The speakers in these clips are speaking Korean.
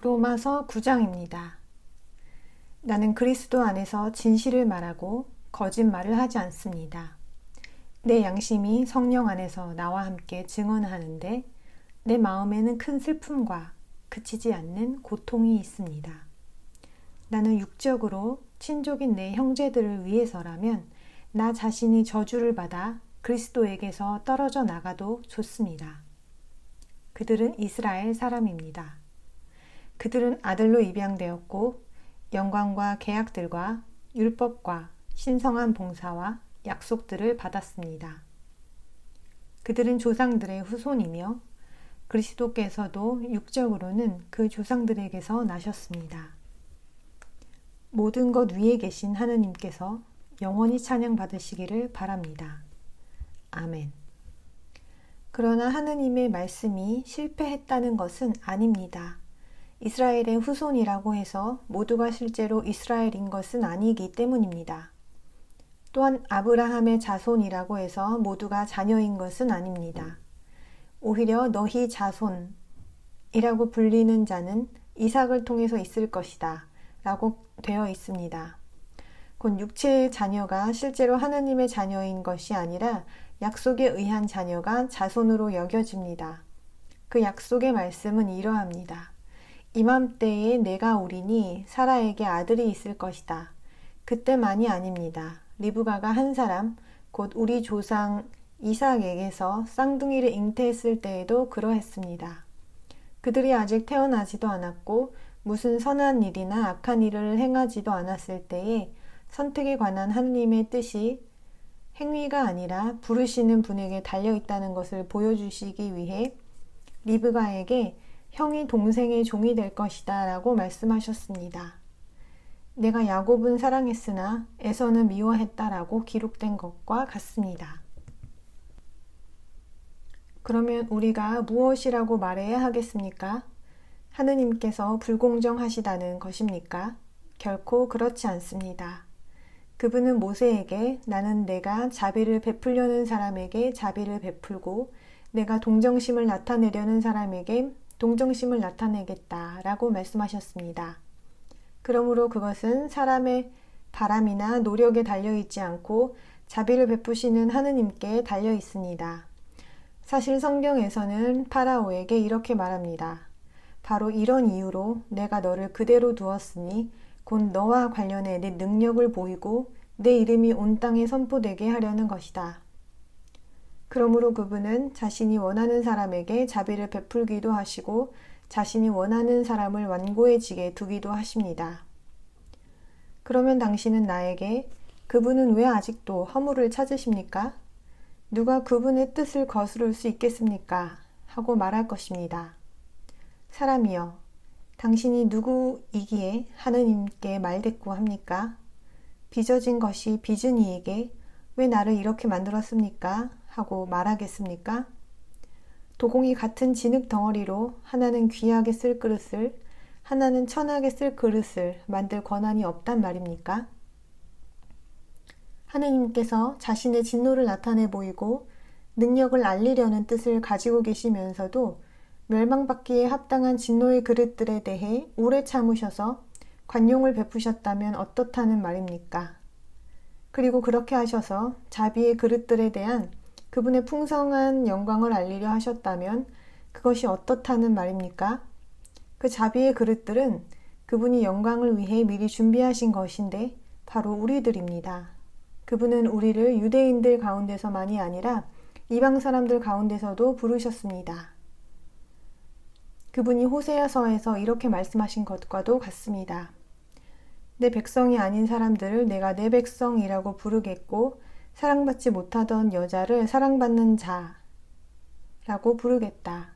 로마서 9장입니다. 나는 그리스도 안에서 진실을 말하고 거짓말을 하지 않습니다. 내 양심이 성령 안에서 나와 함께 증언하는데 내 마음에는 큰 슬픔과 그치지 않는 고통이 있습니다. 나는 육적으로 친족인 내 형제들을 위해서라면 나 자신이 저주를 받아 그리스도에게서 떨어져 나가도 좋습니다. 그들은 이스라엘 사람입니다. 그들은 아들로 입양되었고 영광과 계약들과 율법과 신성한 봉사와 약속들을 받았습니다. 그들은 조상들의 후손이며 그리스도께서도 육적으로는 그 조상들에게서 나셨습니다. 모든 것 위에 계신 하느님께서 영원히 찬양받으시기를 바랍니다. 아멘. 그러나 하느님의 말씀이 실패했다는 것은 아닙니다. 이스라엘의 후손이라고 해서 모두가 실제로 이스라엘인 것은 아니기 때문입니다. 또한 아브라함의 자손이라고 해서 모두가 자녀인 것은 아닙니다. 오히려 너희 자손이라고 불리는 자는 이삭을 통해서 있을 것이다 라고 되어 있습니다. 곧 육체의 자녀가 실제로 하느님의 자녀인 것이 아니라 약속에 의한 자녀가 자손으로 여겨집니다. 그 약속의 말씀은 이러합니다. 이맘때에 내가 오리니 사라에게 아들이 있을 것이다. 그때만이 아닙니다. 리브가가 한 사람, 곧 우리 조상 이삭에게서 쌍둥이를 잉태했을 때에도 그러했습니다. 그들이 아직 태어나지도 않았고 무슨 선한 일이나 악한 일을 행하지도 않았을 때에 선택에 관한 하느님의 뜻이 행위가 아니라 부르시는 분에게 달려있다는 것을 보여주시기 위해 리브가에게 형이 동생의 종이 될 것이다 라고 말씀하셨습니다. 내가 야곱은 사랑했으나 에서는 미워했다 라고 기록된 것과 같습니다. 그러면 우리가 무엇이라고 말해야 하겠습니까? 하느님께서 불공정하시다는 것입니까? 결코 그렇지 않습니다. 그분은 모세에게 나는 내가 자비를 베풀려는 사람에게 자비를 베풀고 내가 동정심을 나타내려는 사람에게 동정심을 나타내겠다 라고 말씀하셨습니다. 그러므로 그것은 사람의 바람이나 노력에 달려있지 않고 자비를 베푸시는 하느님께 달려 있습니다. 사실 성경에서는 파라오에게 이렇게 말합니다. 바로 이런 이유로 내가 너를 그대로 두었으니 곧 너와 관련해 내 능력을 보이고 내 이름이 온 땅에 선포되게 하려는 것이다. 그러므로 그분은 자신이 원하는 사람에게 자비를 베풀기도 하시고 자신이 원하는 사람을 완고해지게 두기도 하십니다. 그러면 당신은 나에게 그분은 왜 아직도 허물을 찾으십니까? 누가 그분의 뜻을 거스를 수 있겠습니까? 하고 말할 것입니다. 사람이여, 당신이 누구이기에 하느님께 말대꾸합니까? 빚어진 것이 빚은 이에게 왜 나를 이렇게 만들었습니까? 하고 말하겠습니까? 도공이 같은 진흙 덩어리로 하나는 귀하게 쓸 그릇을 하나는 천하게 쓸 그릇을 만들 권한이 없단 말입니까? 하느님께서 자신의 진노를 나타내 보이고 능력을 알리려는 뜻을 가지고 계시면서도 멸망받기에 합당한 진노의 그릇들에 대해 오래 참으셔서 관용을 베푸셨다면 어떻다는 말입니까? 그리고 그렇게 하셔서 자비의 그릇들에 대한 그분의 풍성한 영광을 알리려 하셨다면 그것이 어떻다는 말입니까? 그 자비의 그릇들은 그분이 영광을 위해 미리 준비하신 것인데 바로 우리들입니다. 그분은 우리를 유대인들 가운데서만이 아니라 이방 사람들 가운데서도 부르셨습니다. 그분이 호세아서에서 이렇게 말씀하신 것과도 같습니다. 내 백성이 아닌 사람들을 내가 내 백성이라고 부르겠고 사랑받지 못하던 여자를 사랑받는 자라고 부르겠다.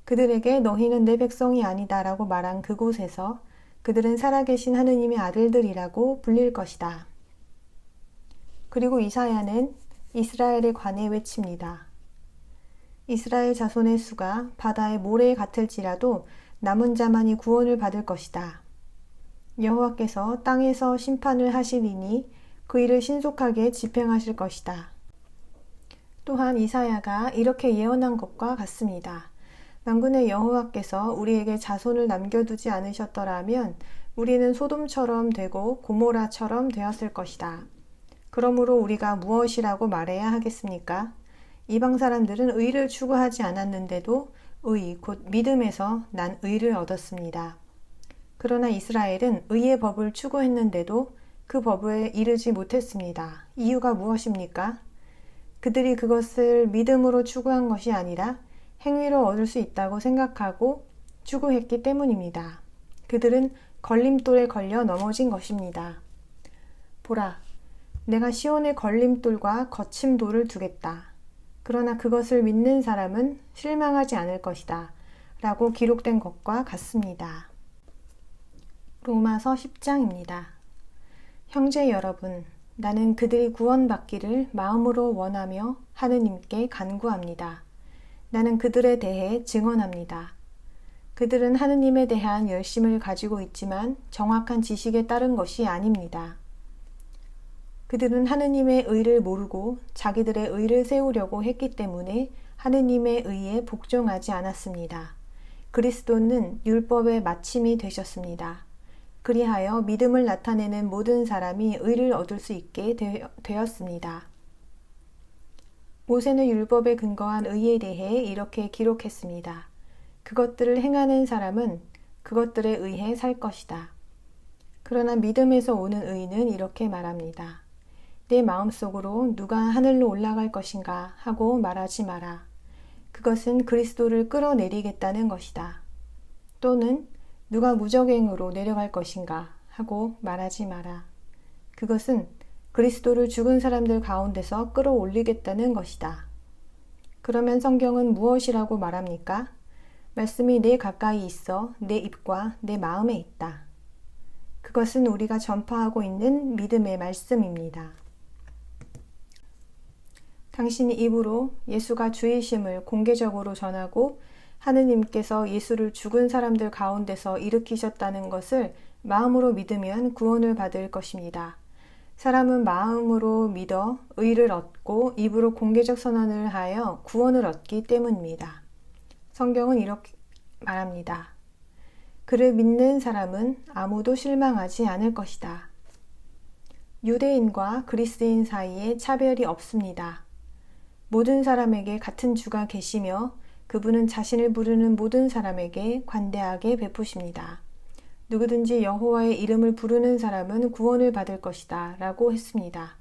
그들에게 너희는 내 백성이 아니다 라고 말한 그곳에서 그들은 살아계신 하느님의 아들들이라고 불릴 것이다. 그리고 이사야는 이스라엘에 관해 외칩니다. 이스라엘 자손의 수가 바다의 모래 같을지라도 남은 자만이 구원을 받을 것이다. 여호와께서 땅에서 심판을 하시리니 그 일을 신속하게 집행하실 것이다. 또한 이사야가 이렇게 예언한 것과 같습니다. 만군의 여호와께서 우리에게 자손을 남겨두지 않으셨더라면 우리는 소돔처럼 되고 고모라처럼 되었을 것이다. 그러므로 우리가 무엇이라고 말해야 하겠습니까? 이방 사람들은 의를 추구하지 않았는데도 의, 곧 믿음에서 난 의를 얻었습니다. 그러나 이스라엘은 의의 법을 추구했는데도 그 법에 이르지 못했습니다. 이유가 무엇입니까? 그들이 그것을 믿음으로 추구한 것이 아니라 행위로 얻을 수 있다고 생각하고 추구했기 때문입니다. 그들은 걸림돌에 걸려 넘어진 것입니다. 보라, 내가 시온에 걸림돌과 거친 돌을 두겠다. 그러나 그것을 믿는 사람은 실망하지 않을 것이다. 라고 기록된 것과 같습니다. 로마서 10장입니다. 형제 여러분, 나는 그들이 구원받기를 마음으로 원하며 하느님께 간구합니다. 나는 그들에 대해 증언합니다. 그들은 하느님에 대한 열심을 가지고 있지만 정확한 지식에 따른 것이 아닙니다. 그들은 하느님의 의를 모르고 자기들의 의를 세우려고 했기 때문에 하느님의 의에 복종하지 않았습니다. 그리스도는 율법의 마침이 되셨습니다. 그리하여 믿음을 나타내는 모든 사람이 의를 얻을 수 있게 되었습니다. 모세는 율법에 근거한 의에 대해 이렇게 기록했습니다. 그것들을 행하는 사람은 그것들에 의해 살 것이다. 그러나 믿음에서 오는 의는 이렇게 말합니다. 내 마음속으로 누가 하늘로 올라갈 것인가 하고 말하지 마라. 그것은 그리스도를 끌어내리겠다는 것이다. 또는 누가 무적행으로 내려갈 것인가 하고 말하지 마라. 그것은 그리스도를 죽은 사람들 가운데서 끌어올리겠다는 것이다. 그러면 성경은 무엇이라고 말합니까? 말씀이 내 가까이 있어 내 입과 내 마음에 있다. 그것은 우리가 전파하고 있는 믿음의 말씀입니다. 당신이 입으로 예수가 주이심을 공개적으로 전하고 하느님께서 예수를 죽은 사람들 가운데서 일으키셨다는 것을 마음으로 믿으면 구원을 받을 것입니다. 사람은 마음으로 믿어 의를 얻고 입으로 공개적 선언을 하여 구원을 얻기 때문입니다. 성경은 이렇게 말합니다. 그를 믿는 사람은 아무도 실망하지 않을 것이다. 유대인과 그리스인 사이에 차별이 없습니다. 모든 사람에게 같은 주가 계시며 그분은 자신을 부르는 모든 사람에게 관대하게 베푸십니다. 누구든지 여호와의 이름을 부르는 사람은 구원을 받을 것이다 라고 했습니다.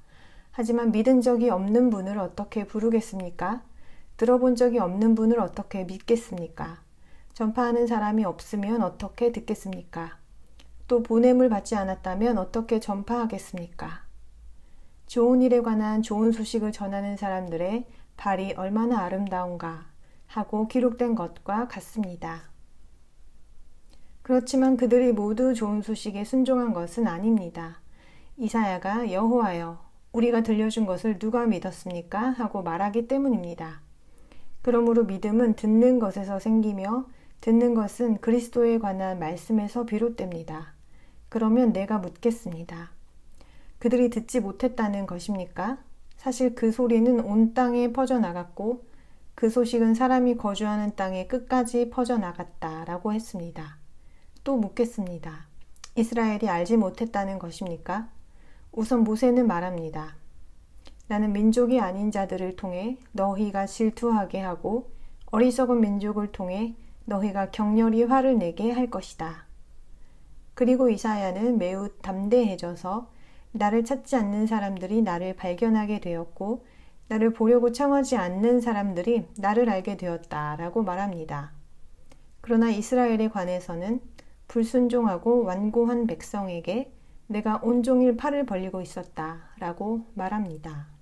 하지만 믿은 적이 없는 분을 어떻게 부르겠습니까? 들어본 적이 없는 분을 어떻게 믿겠습니까? 전파하는 사람이 없으면 어떻게 듣겠습니까? 또 보냄을 받지 않았다면 어떻게 전파하겠습니까? 좋은 일에 관한 좋은 소식을 전하는 사람들의 발이 얼마나 아름다운가 하고 기록된 것과 같습니다. 그렇지만 그들이 모두 좋은 소식에 순종한 것은 아닙니다. 이사야가 여호와여, 우리가 들려준 것을 누가 믿었습니까? 하고 말하기 때문입니다. 그러므로 믿음은 듣는 것에서 생기며 듣는 것은 그리스도에 관한 말씀에서 비롯됩니다. 그러면 내가 묻겠습니다. 그들이 듣지 못했다는 것입니까? 사실 그 소리는 온 땅에 퍼져나갔고 그 소식은 사람이 거주하는 땅의 끝까지 퍼져나갔다라고 했습니다. 또 묻겠습니다. 이스라엘이 알지 못했다는 것입니까? 우선 모세는 말합니다. 나는 민족이 아닌 자들을 통해 너희가 질투하게 하고 어리석은 민족을 통해 너희가 격렬히 화를 내게 할 것이다. 그리고 이사야는 매우 담대해져서 나를 찾지 않는 사람들이 나를 발견하게 되었고 나를 보려고 청하지 않는 사람들이 나를 알게 되었다라고 말합니다. 그러나 이스라엘에 관해서는 불순종하고 완고한 백성에게 내가 온종일 팔을 벌리고 있었다라고 말합니다.